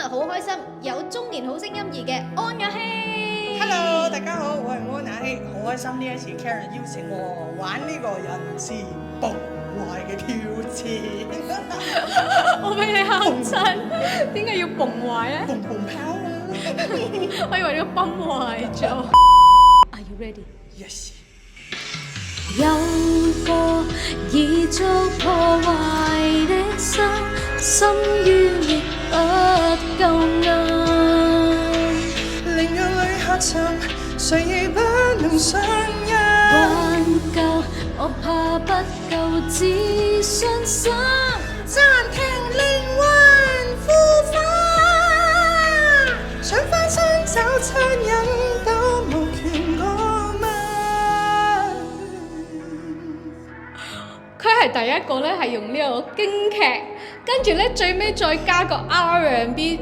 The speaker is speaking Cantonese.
好開心，有中年好聲音2嘅安雅希。Hello， 大家好，我係安雅希，好開心呢一次 Karen 邀請我玩呢個人事崩壞嘅挑戰。我俾你嚇親，點解要崩壞咧？蹦蹦拋啊！我以為你個崩壞咗。Are you ready? Yes。有個已遭破壞的心，深淵亦不夠硬，令眼淚下沉，誰亦不能相因。挽救我怕不夠自信心，暫停靈魂腐化，想翻身找殘忍都無權過問。佢係第一個咧，係用呢個京劇，跟住咧最尾再加個 R&B。